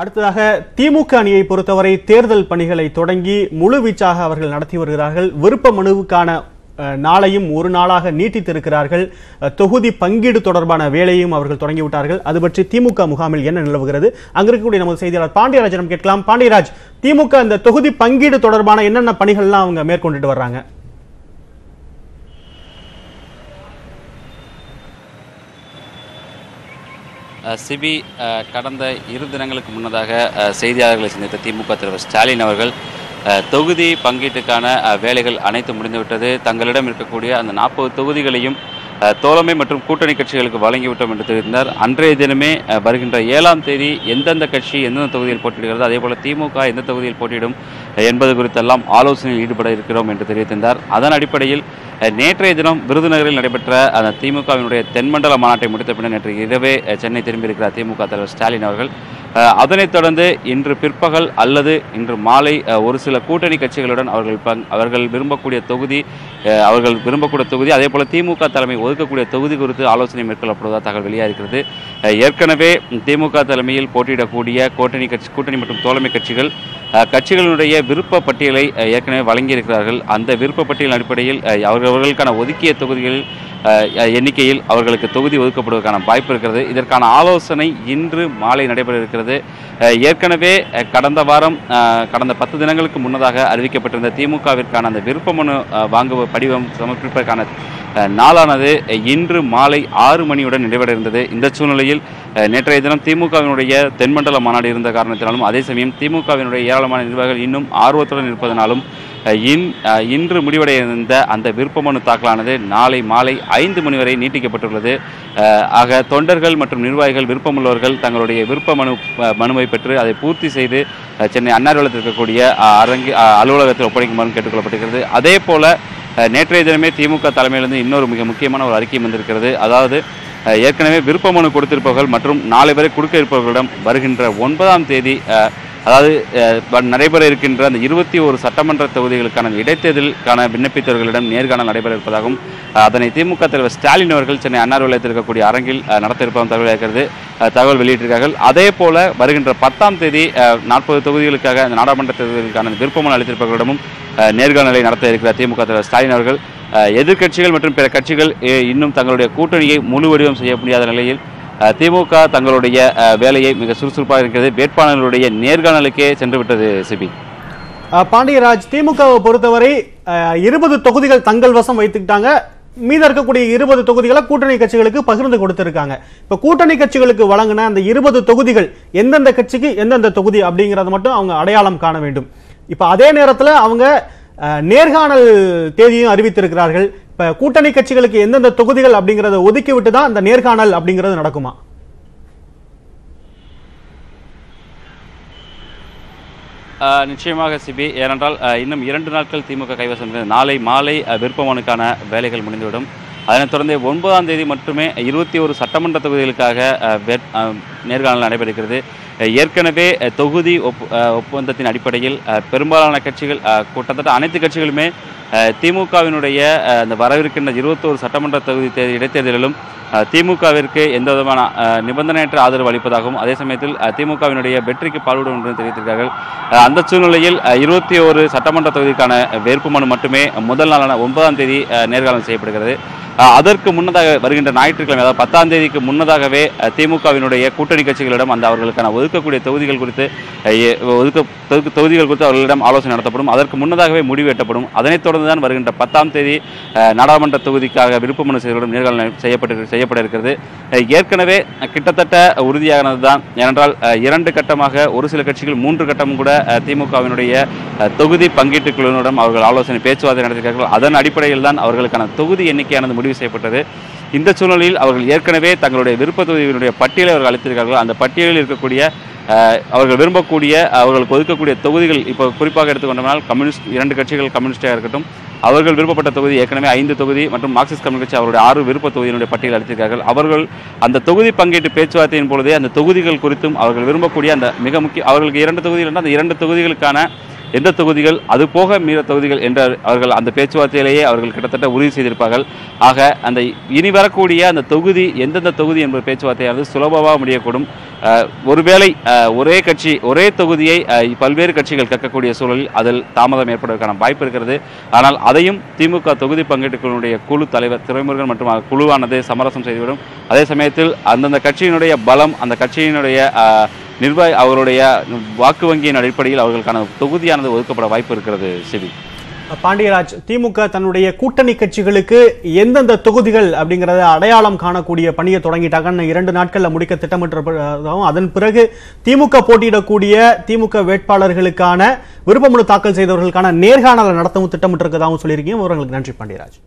அடுத்ததாக திமுக அணியை பொறுத்தவரை தேர்தல் பணிகளை தொடங்கி முழுவீச்சாக அவர்கள் நடத்தி வருகிறார்கள். விருப்ப மனுவுக்கான நாளையும் ஒரு நாளாக நீட்டித்திருக்கிறார்கள். தொகுதி பங்கீடு தொடர்பான வேலையும் அவர்கள் தொடங்கிவிட்டார்கள். அது பற்றி திமுக முகாமில் என்ன நிலவுகிறது, அங்கு இருக்கக்கூடிய நமது செய்தியாளர் பாண்டியராஜனம் கேட்கலாம். பாண்டியராஜ், திமுக இந்த தொகுதி பங்கீடு தொடர்பான என்னென்ன பணிகள்லாம் அவங்க மேற்கொண்டுட்டு வர்றாங்க? சிபி, கடந்த 2 தினங்களுக்கு முன்னதாக செய்தியாளர்களை சந்தித்த திமுக தலைவர் ஸ்டாலின் அவர்கள் தொகுதி பங்கீட்டுக்கான வேலைகள் அனைத்து முடிந்துவிட்டது, தங்களிடம் இருக்கக்கூடிய அந்த 40 தொகுதிகளையும் தோழமை மற்றும் கூட்டணி கட்சிகளுக்கு வழங்கிவிட்டோம் என்று தெரிவித்தார். அன்றைய தினமே வருகின்ற 7ஆம் தேதி எந்தெந்த கட்சி எந்தெந்த தொகுதியில் போட்டியிடுகிறது, அதேபோல திமுக எந்த தொகுதியில் போட்டியிடும் என்பது குறித்தெல்லாம் ஆலோசனையில் ஈடுபட இருக்கிறோம் என்று தெரிவித்திருந்தார். அதன் அடிப்படையில் நேற்றைய தினம் விருதுநகரில் நடைபெற்ற அந்த திமுகவினுடைய தென்மண்டல மாநாட்டை முடித்த பின்னர் நேற்று இரவே சென்னை திரும்பியிருக்கிறார் திமுக தலைவர் ஸ்டாலின் அவர்கள். அதனைத் தொடர்ந்து இன்று பிற்பகல் அல்லது இன்று மாலை ஒரு சில கூட்டணி கட்சிகளுடன் அவர்கள் விரும்பக்கூடிய தொகுதி அதே போல திமுக தலைமை ஒதுக்கக்கூடிய தொகுதி குறித்து ஆலோசனை மேற்கொள்ளப்படுவதாக தகவல் வெளியாகிறது. ஏற்கனவே திமுக தலைமையில் போட்டியிடக்கூடிய கூட்டணி மற்றும் தோழமை கட்சிகளுடைய விருப்ப பட்டியலை ஏற்கனவே வழங்கியிருக்கிறார்கள். அந்த விருப்ப பட்டியல் அடிப்படையில் அவர்களுக்கான ஒதுக்கிய தொகுதிகளில் எண்ணிக்கையில் அவர்களுக்கு தொகுதி ஒதுக்கப்படுவதற்கான வாய்ப்பு இருக்கிறது. இதற்கான ஆலோசனை இன்று மாலை நடைபெற இருக்கிறது. ஏற்கனவே கடந்த 10 தினங்களுக்கு முன்னதாக அறிவிக்கப்பட்டிருந்த திமுகவிற்கான அந்த விருப்ப மனு படிவம் சமர்ப்பிப்பதற்கான நாளானது இன்று மாலை 6 மணியுடன் நிறைவட இருந்தது. இந்த சூழ்நிலையில் நேற்றைய தினம் திமுகவினுடைய தென்மண்டல மாநாடு இருந்த காரணத்தினாலும், அதே சமயம் திமுகவினுடைய ஏராளமான நிர்வாகிகள் இன்னும் ஆர்வத்துடன் இருப்பதனாலும் இன்று முடிவடைய இருந்த அந்த விருப்ப மனு தாக்கலானது நாளை மாலை 5 மணி வரை நீட்டிக்கப்பட்டுள்ளது. ஆக தொண்டர்கள் மற்றும் நிர்வாகிகள் விருப்பமுள்ளவர்கள் தங்களுடைய விருப்ப மனுவை பெற்று அதை பூர்த்தி செய்து சென்னை அன்னாரிவளத்தில் இருக்கக்கூடிய அலுவலகத்தில் ஒப்படைக்குமாறு கேட்டுக்கொள்ளப்பட்டிருக்கிறது. அதே போல நேற்றைய தினமே திமுக தலைமையிலிருந்து இன்னொரு மிக முக்கியமான ஒரு அறிக்கை வந்திருக்கிறது. அதாவது ஏற்கனவே விருப்ப மனு கொடுத்திருப்பவர்கள் மற்றும் நாளை வரை கொடுக்க இருப்பவர்களிடம் வருகின்ற 9ஆம் தேதி அதாவது நடைபெற இருக்கின்ற அந்த 21 சட்டமன்ற தொகுதிகளுக்கான இடைத்தேர்தலுக்கான விண்ணப்பித்தவர்களிடம் நேர்காணல் நடைபெற இருப்பதாகவும் அதனை திமுக தலைவர் ஸ்டாலின் அவர்கள் சென்னை அன்னாரிவளத்தில் இருக்கக்கூடிய அரங்கில் நடத்த இருப்பதாகவும் தகவல் வெளியிட்டிருக்கிறார்கள். அதே போல வருகின்ற 10ஆம் தேதி 40 தொகுதிகளுக்காக அந்த நாடாளுமன்ற தேர்தலுக்கான விருப்பமனு அளித்திருப்பவர்களிடமும் நேர்காணலை நடத்த இருக்கிறார் திமுக தலைவர் ஸ்டாலின் அவர்கள். எதிர்க்கட்சிகள் மற்றும் பிற கட்சிகள் இன்னும் தங்களுடைய கூட்டணியை முழு வடிவம் செய்ய முடியாத நிலையில் திமுக தங்களுடைய வேலையை மிக சுறுசுறுப்பாக இருக்கிறது. வேட்பாளர்களுடைய நேர்காணலுக்கே சென்று விட்டது. சிபி, பாண்டியராஜ், திமுகவை பொறுத்தவரை 20 தொகுதிகள் தங்கள் வசம் வைத்துக்கிட்டாங்க. மீத இருக்கக்கூடிய 20 தொகுதிகளை கூட்டணி கட்சிகளுக்கு பகிர்ந்து கொடுத்திருக்காங்க. இப்ப கூட்டணி கட்சிகளுக்கு வழங்கின அந்த 20 தொகுதிகள் எந்தெந்த கட்சிக்கு எந்தெந்த தொகுதி அப்படிங்கறத மட்டும் அவங்க அடையாளம் காண வேண்டும். இப்ப அதே நேரத்தில் அவங்க நேர்காணல் தேதியும் அறிவித்திருக்கிறார்கள். இப்ப கூட்டணி கட்சிகளுக்கு எந்தெந்த தொகுதிகள் அப்படிங்கறத ஒதுக்கி விட்டு தான் அந்த நேர்காணல் அப்படிங்கிறது நடக்குமா? நிச்சயமாக சிபி, ஏனென்றால் இன்னும் 2 நாட்கள் திமுக கைவசம் நாளை மாலை விருப்பமனுக்கான வேலைகள் முடிந்துவிடும். அதனைத் தொடர்ந்து 9ஆம் தேதி மட்டுமே 21 சட்டமன்ற தொகுதிகளுக்காக நேர்காணல் நடைபெறுகிறது. ஏற்கனவே தொகுதி ஒப்பந்தத்தின் அடிப்படையில் பெரும்பாலான கட்சிகள், கிட்டத்தட்ட அனைத்து கட்சிகளுமே திமுகவினுடைய அந்த வரவிருக்கின்ற 21 சட்டமன்ற தொகுதி இடைத்தேர்தலிலும் திமுகவிற்கு எந்த விதமான நிபந்தனையற்ற ஆதரவு அளிப்பதாகவும், அதே சமயத்தில் திமுகவினுடைய வெற்றிக்கு பாடுபடும் என்று தெரிவித்திருக்கிறார்கள். அந்த சூழ்நிலையில் 21 சட்டமன்ற தொகுதிக்கான வேட்புமனு மட்டுமே முதல் நாளான 9ஆம் தேதி நேர்காணல் செய்யப்படுகிறது. அதற்கு முன்னதாக வருகின்ற ஞாயிற்றுக்கிழமை, அதாவது 10ஆம் தேதிக்கு முன்னதாகவே திமுகவினுடைய கூட்டணி கட்சிகளிடம் அவர்களுக்கான ஒதுக்கக்கூடிய தொகுதிகள் குறித்து அவர்களிடம் ஆலோசனை நடத்தப்படும். அதற்கு முன்னதாகவே முடிவு எட்டப்படும். அதனைத் தொடர்ந்துதான் வருகின்ற 10ஆம் தேதி நாடாளுமன்ற தொகுதிக்காக விருப்ப மனு செய்வதுடன் நேர்காணல் செய்யப்பட இருக்கிறது. ஏற்கனவே கிட்டத்தட்ட உறுதியானதுதான். ஏனென்றால் 2 கட்டமாக, ஒரு சில கட்சிகள் 3 கட்டமும் கூட திமுகவினுடைய தொகுதி பங்கீட்டு குழுவினரிடம் அவர்கள் ஆலோசனை பேச்சுவார்த்தை நடத்தியிருக்கிறார்கள். அதன் அடிப்படையில் தான் அவர்களுக்கான தொகுதி எண்ணிக்கையானது முடிவு செய்யப்பட்டது. இந்த சூழ்நிலையில் அவர்கள் ஏற்கனவே தங்களுடைய விருப்ப தொகுதிகளுடைய பட்டியலை அவர்கள் அளித்திருக்கிறார்கள். அந்த பட்டியலில் இருக்கக்கூடிய அவர்கள் விரும்பக்கூடிய அவர்களுக்கு ஒதுக்கக்கூடிய தொகுதிகள், இப்போ குறிப்பாக எடுத்துக்கொண்டோம்னால் கம்யூனிஸ்ட் 2 கட்சிகள், கம்யூனிஸ்டாக இருக்கட்டும், அவர்கள் விருப்பப்பட்ட தொகுதி ஏற்கனவே 5 தொகுதி மற்றும் மார்க்சிஸ்ட் கம்யூனிஸ்ட் கட்சி அவருடைய 6 விருப்ப தொகுதியினுடைய பட்டியல் அளித்திருக்கிறார்கள். அவர்கள் அந்த தொகுதி பங்கீட்டு பேச்சுவார்த்தையின் பொழுதே அந்த தொகுதிகள் குறித்தும் அவர்கள் விரும்பக்கூடிய அந்த மிக முக்கிய அவர்களுக்கு 2 தொகுதிகள் இருந்தால் அந்த 2 தொகுதிகளுக்கான எந்த தொகுதிகள் அது போக மீற தொகுதிகள் என்று அவர்கள் அந்த பேச்சுவார்த்தையிலேயே அவர்கள் கிட்டத்தட்ட உறுதி செய்திருப்பார்கள். ஆக அந்த இனி வரக்கூடிய அந்த தொகுதி எந்தெந்த தொகுதி என்பது பேச்சுவார்த்தையானது சுலபமாக முடியக்கூடும். ஒருவேளை ஒரே கட்சி ஒரே தொகுதியை பல்வேறு கட்சிகள் கேட்கக்கூடிய சூழலில் அதில் தாமதம் ஏற்படுவதற்கான வாய்ப்பு இருக்கிறது. ஆனால் அதையும் திமுக தொகுதி பங்கீட்டுகளுடைய குழு தலைவர் துரைமுருகன் மற்றும் குழுவானது சமரசம் செய்துவிடும். அதே சமயத்தில் அந்தந்த கட்சியினுடைய பலம், அந்த கட்சியினுடைய அவருடைய வாக்கு வங்கியின் அடிப்படையில் அவர்களுக்கான தொகுதியானது ஒதுக்கப்பட வாய்ப்பு இருக்கிறது. சிவி பாண்டியராஜ், திமுக தன்னுடைய கூட்டணி கட்சிகளுக்கு எந்தெந்த தொகுதிகள் அப்படிங்கறத அடையாளம் காணக்கூடிய பணியை தொடங்கிட்டாங்கன்னு 2 நாட்கள்ல முடிக்க திட்டமிட்டிருப்பதாகவும், அதன் பிறகு திமுக போட்டியிடக்கூடிய திமுக வேட்பாளர்களுக்கான விருப்பமனு தாக்கல் செய்தவர்களுக்கான நேர்காணலை நடத்தவும் திட்டமிட்டிருக்கதாகவும் சொல்லியிருக்கீங்க. உங்களுக்கு நன்றி பாண்டியராஜ்.